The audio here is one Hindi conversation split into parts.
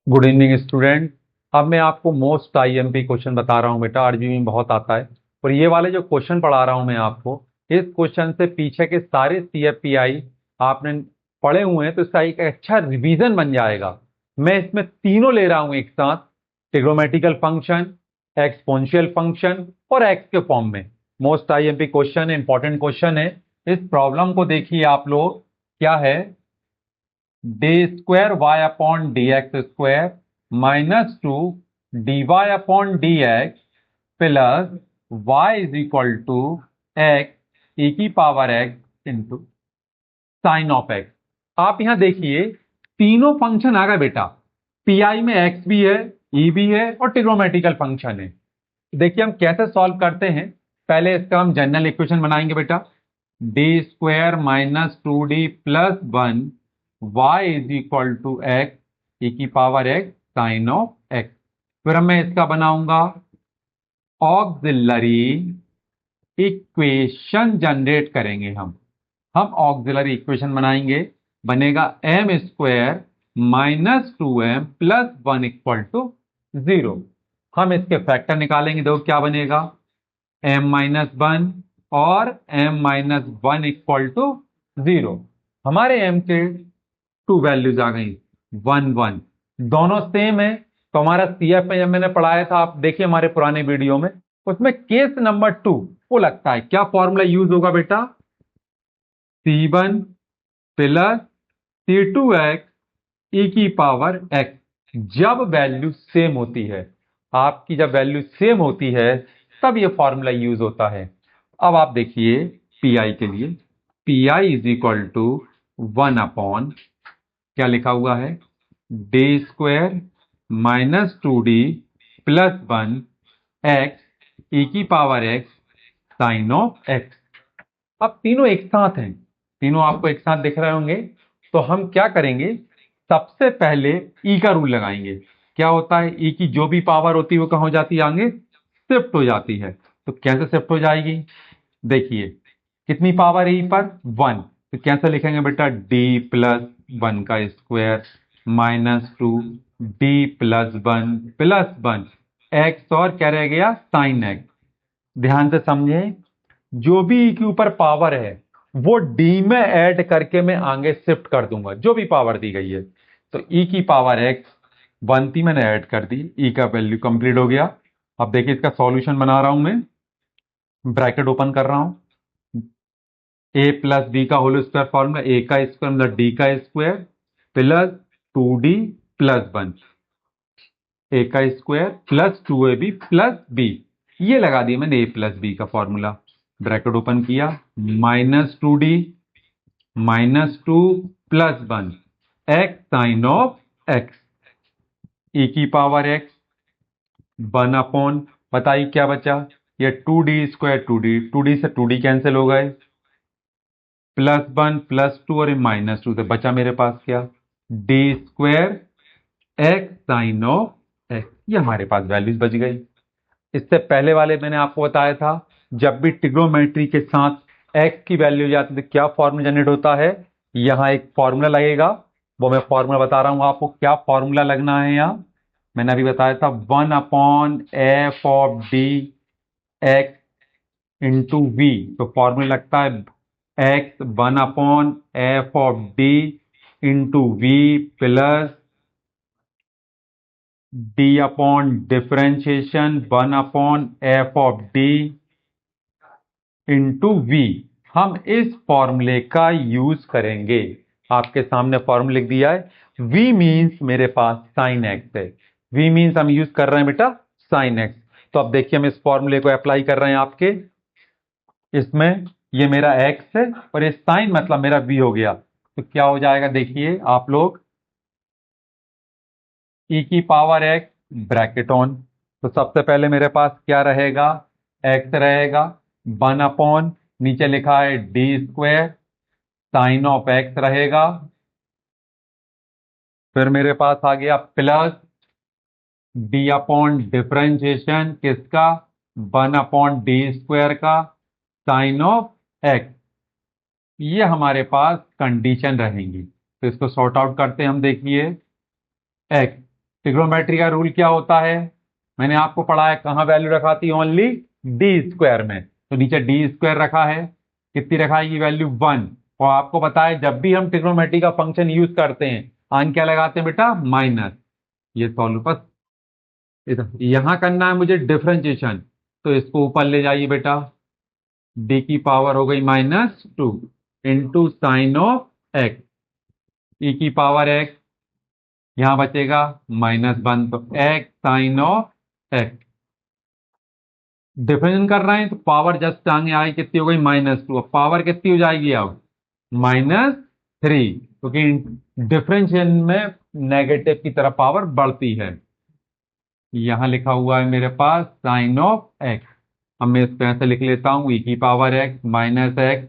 Good evening student. अब मैं आपको मोस्ट आईएमपी क्वेश्चन बता रहा हूँ बेटा, आरबीआई में बहुत आता है। और ये वाले जो क्वेश्चन पढ़ा रहा हूँ मैं आपको, इस क्वेश्चन से पीछे के सारे सीएफपीआई आपने पढ़े हुए हैं, तो इसका एक अच्छा रिवीजन बन जाएगा। मैं इसमें तीनों ले रहा हूँ एक साथ, ट्रिग्नोमेट्रिकल फंक्शन, एक्सपोनेंशियल फंक्शन और एक्स के फॉर्म में। Most IMP question, important question है। इस प्रॉब्लम को देखिए आप लोग, क्या है, D square Y upon D X square -2 D Y upon D X plus Y is equal to X E की power X into sine of X. आप यहां देखिए, तीनों फंक्शन आ गए बेटा। पीआई में एक्स भी है, ई भी है और ट्रिग्नोमेट्रिकल फंक्शन है। देखिए हम कैसे सॉल्व करते हैं। पहले इसका हम जनरल इक्वेशन बनाएंगे बेटा, D square -2d plus 1 Y is equal to X E की power X sine of X. फिर मैं इसका बनाऊंगा ऑक्सिलरी इक्वेशन, जनरेट करेंगे हम ऑक्सिलरी इक्वेशन बनाएंगे। बनेगा M square -2m plus 1 equal to 0। हम इसके फैक्टर निकालेंगे, देखो क्या बनेगा, m-1 और m-1 इक्वल टू 0। हमारे m के टू वैल्यूज आ गई, 1 1, दोनों सेम है। तो हमारा सीएफ में जब मैंने पढ़ाया था, आप देखिए हमारे पुराने वीडियो में, उसमें केस नंबर 2 वो लगता है। क्या फॉर्मूला यूज होगा बेटा, C1 प्लस C2x ई की पावर x। जब वैल्यू सेम होती है, आपकी जब वैल्यू सेम होती है तब ये फॉर्मूला यूज होता है। अब आप देखिए पीआई के लिए, PI is equal to 1 upon, क्या लिखा हुआ है, D square -2d plus 1 X E की power X sine of X. अब तीनों एक साथ हैं, तीनों आपको एक साथ दिख रहे होंगे। तो हम क्या करेंगे, सबसे पहले ई का रूल लगाएंगे। क्या होता है, ई की जो भी पावर होती है वो कहाँ हो जाती है, आगे शिफ्ट हो जाती है। तो कैसे शिफ्ट हो जाएगी, देखिए कितनी पावर है ई पर, 1। तो कैसे लिखेंगे बेटा, डी प्लस 1 का square -2 D plus 1 plus 1 x, और क्या रह गया, साइन एक्स। ध्यान से समझे, जो भी ई के ऊपर पावर है वो डी में ऐड करके मैं आगे शिफ्ट कर दूंगा, जो भी पावर दी गई है। तो ई की पावर एक्स 1 थी, मैंने ऐड कर दी, ई का वैल्यू कंप्लीट हो गया। अब देखिए इसका सॉल्यूशन बना रहा हूं मैं, ब्रैकेट ओपन कर रहा हूं, ए प्लस बी का होल स्क्वायर फॉर्मूला, ए का स्क्वायर मतलब डी का स्क्वायर प्लस 2d प्लस 1, ए का square plus 2ab plus B. ये लगा दिया मैंने ए प्लस बी का फॉर्मूला, ब्रैकेट ओपन किया, -2d -2 plus 1 X sine of X E की पावर एक्स 1 अपॉन, बताइए क्या बचा, ये 2d स्क्वायर 2d से 2d कैंसिल हो गए, +1 +2 और -2 से बचा मेरे पास क्या, D square X sine of X. ये हमारे पास वैल्यूज बच गई। इससे पहले वाले मैंने आपको बताया था, जब भी ट्रिग्नोमेट्री के साथ एक्स की वैल्यू जाती है तो क्या फॉर्मूला जनरेट होता है। यहां एक फॉर्मूला लगेगा, वो मैं फॉर्मूला बता रहा हूं आपको, क्या फॉर्मूला लगना है यहाँ। मैंने अभी बताया था 1 upon F of D X into V. तो फॉर्मूला लगता है X 1 upon F of D into V plus D upon differentiation 1 upon F of D into V. हम इस फॉर्मूले का यूज करेंगे, आपके सामने फॉर्मूला लिख दिया है। v मीन्स मेरे पास साइन एक्स है, v मीन्स हम यूज कर रहे हैं बेटा साइन एक्स। तो अब देखिए हम इस फॉर्मूले को अप्लाई कर रहे हैं आपके इसमें, ये मेरा x है और ये साइन मतलब मेरा v हो गया। तो क्या हो जाएगा, देखिए आप लोग, e की पावर x ब्रैकेट ऑन। तो सबसे पहले मेरे पास क्या रहेगा, x रहेगा 1 अपॉन, नीचे लिखा है D square sine of x रहेगा। फिर मेरे पास आ गया प्लस डी अपॉन डिफरेंशिएशन किसका, 1 अपॉन डी स्क्वायर का साइन ऑफ एक्स। ये हमारे पास कंडीशन रहेंगी। तो इसको सॉर्ट आउट करते हैं हम, देखिए x ट्रिग्नोमेट्री का रूल क्या होता है, मैंने आपको पढ़ा है, कहाँ वैल्यू रखाती है, ओनली डी स्क्वायर में। तो नीचे डी स्क्वायर रखा है, कितनी रखाएगी वैल्यू 1। और आपको पता है जब भी हम ट्रिग्नोमेट्री का फंक्शन यूज करते हैं आन क्या लगाते हैं बेटा, माइनस। ये सॉल्व बस यहां करना है मुझे डिफरेंशिएशन, तो इसको ऊपर ले जाइए बेटा, डी की पावर हो गई -2 into sine of X, E की पावर एक्स, यहां बचेगा -1, तो X sine of X. Differentiation कर रहे हैं तो पावर जस्ट आगे आई, कितनी हो गई -2, अब पावर कितनी हो जाएगी अब -3, क्योंकि डिफरेंशिएशन में नेगेटिव की तरफ पावर बढ़ती है। यहां लिखा हुआ है मेरे पास साइन ऑफ एक्स, अब मैं इसको ऐसे लिख लेता हूं, ई की power X minus X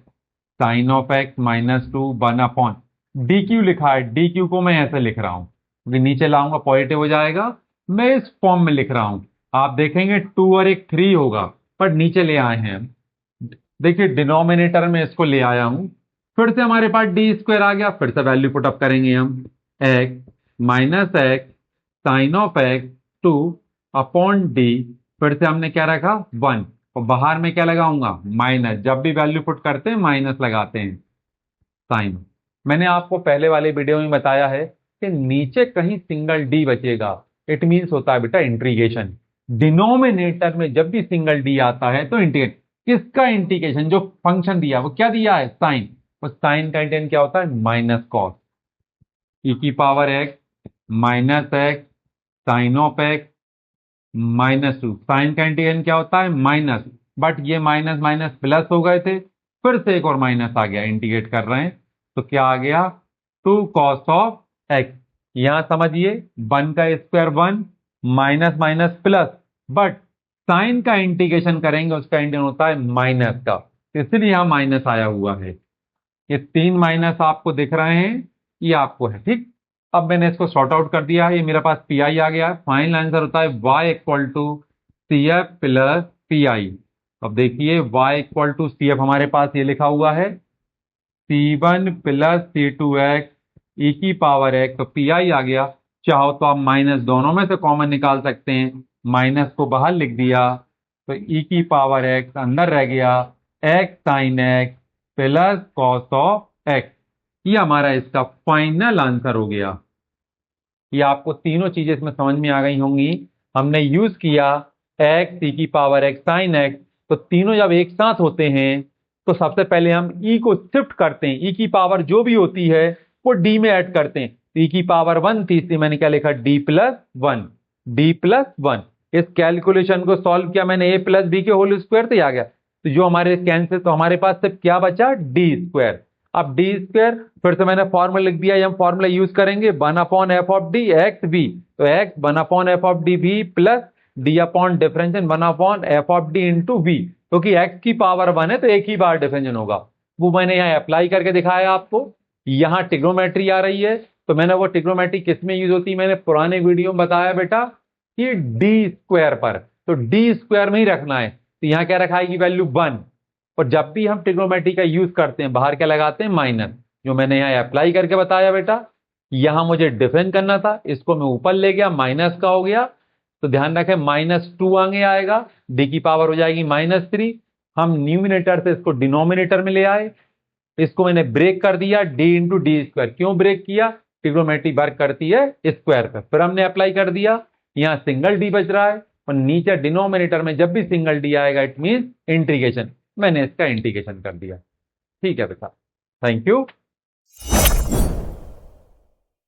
sine of X -2 1 upon D Q लिखा है, डी क्यू को मैं ऐसे लिख रहा हूं क्योंकि नीचे लाऊंगा पॉजिटिव हो जाएगा, मैं इस फॉर्म में लिख रहा हूं। आप देखेंगे 2 और एक 3 होगा, पर नीचे ले आए हैं हम। देखिए डिनोमिनेटर में इसको ले आया हूं, फिर से हमारे पास डी स्क्वायर आ गया, फिर से वैल्यू पुट अप करेंगे हम, X minus X sine of X 2 upon D, फिर से हमने क्या रखा 1, और बाहर में क्या लगाऊंगा माइनस, जब भी वैल्यू पुट करते हैं माइनस लगाते हैं साइन। मैंने आपको पहले वाले वीडियो में बताया है कि नीचे कहीं सिंगल डी बचेगा, इट मीन्स होता है बेटा इंटीग्रेशन। डिनोमिनेटर में जब भी सिंगल डी आता है तो इंटीग्रेट, किसका इंटीग्रेशन, जो फंक्शन दिया वो क्या दिया है साइन, और साइन का इंटीग्रेशन क्या होता है माइनस कॉस, ई की power X minus X sine of X -2, sine का इंटीग्रेशन क्या होता है माइनस, बट ये माइनस माइनस प्लस हो गए थे, फिर से एक और माइनस आ गया, इंटीग्रेट कर रहे हैं तो क्या आ गया 2 cos ऑफ एक्स। यहां समझिए 1 का square 1 minus minus plus, but sine का इंटीग्रेशन करेंगे उसका इंटीग्रेशन होता है माइनस का, इसलिए यहां माइनस आया हुआ है। ये 3 माइनस आपको दिख रहे हैं, ये आपको है ठीक। अब मैंने इसको सॉर्ट आउट कर दिया है, ये मेरे पास पी आई आ गया है, फाइनल आंसर होता है y equal to C F plus P I. अब देखिए y equal to C F हमारे पास ये लिखा हुआ है C1 प्लस C2x ई की पावर x, तो पी आई आ गया। चाहो तो आप माइनस दोनों में से कॉमन निकाल सकते हैं, माइनस को बाहर लिख दिया तो ई की पावर x अंदर रह गया, x sine x plus cos of x, ये हमारा इसका फाइनल आंसर हो गया। ये आपको तीनों चीजें इसमें समझ में आ गई होंगी। हमने यूज किया एक्स ई की पावर एक्स साइन एक्स, तो तीनों जब एक साथ होते हैं तो सबसे पहले हम ई को शिफ्ट करते हैं, ई की पावर जो भी होती है वो डी में ऐड करते हैं, ई की पावर 1 थी इसलिए मैंने क्या लिखा डी प्लस 1, डी प्लस 1। इस कैलकुलेशन को सॉल्व किया मैंने, ए प्लस बी के होल स्क्वायर तो आ गया, तो जो हमारे कैंसिल, तो हमारे पास सिर्फ क्या बचा डी स्क्वायर। अब डी स्क्वायर फिर से मैंने फॉर्मूला लिख दिया, हम फॉर्मूला यूज करेंगे 1 upon F of D X V, तो X 1 upon F of D V plus D upon differential 1 upon F of D into V, क्योंकि एक्स की पावर 1 है तो एक ही बार डिफरेंशियल होगा, वो मैंने यहाँ अप्लाई करके दिखाया आपको। यहाँ ट्रिग्नोमेट्री आ रही है तो मैंने वो ट्रिग्नोमेट्री किस में यूज होती है, मैंने पुराने वीडियो में बताया बेटा कि डी स्क्वायर पर, तो डी स्क्वायर में ही रखना है, तो यहाँ क्या रखाएगी वैल्यू 1, और जब भी हम ट्रिग्नोमेट्री का यूज करते हैं बाहर क्या लगाते हैं माइनस, जो मैंने यहाँ अप्लाई करके बताया बेटा। यहां मुझे डिफरेंस करना था, इसको मैं ऊपर ले गया माइनस का हो गया, तो ध्यान रखें -2 आगे आएगा, डी की पावर हो जाएगी -3, हम न्यूमिनेटर से इसको डिनोमिनेटर में ले आए, इसको मैंने ब्रेक कर दिया डी इंटू डी स्क्वायर। क्यों ब्रेक किया, ट्रिग्नोमेट्री वर्क करती है स्क्वायर पर, फिर हमने अप्लाई कर दिया, यहाँ सिंगल डी बच रहा है और नीचे डिनोमिनेटर में जब भी सिंगल डी आएगा इट मीन इंटीग्रेशन, मैंने इसका इंटीग्रेशन कर दिया। ठीक है बेटा, थैंक यू।